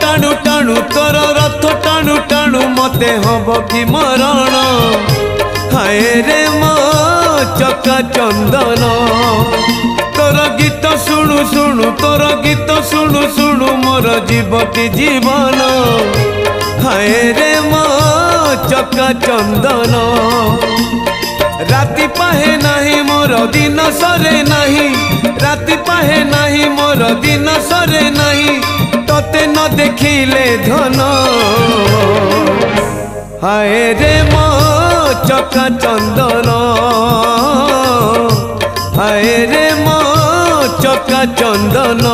टाणु टाणु तोर रथ टाणु टाणु मते हब कि मरण हाय रे मो चका चंदन तोर गीत शुणु शुणु तोर गीत शुणु शुणु मोर जीव कि जीवन हाय रे मो चका चंदन राति पाहे नाही मोर दिन सरे नाही राति पाहे नाही मोर दिन सरे नाही तोते न देखिले धन हाय रे मो चका चंदन हाय रे मो चका चंदन।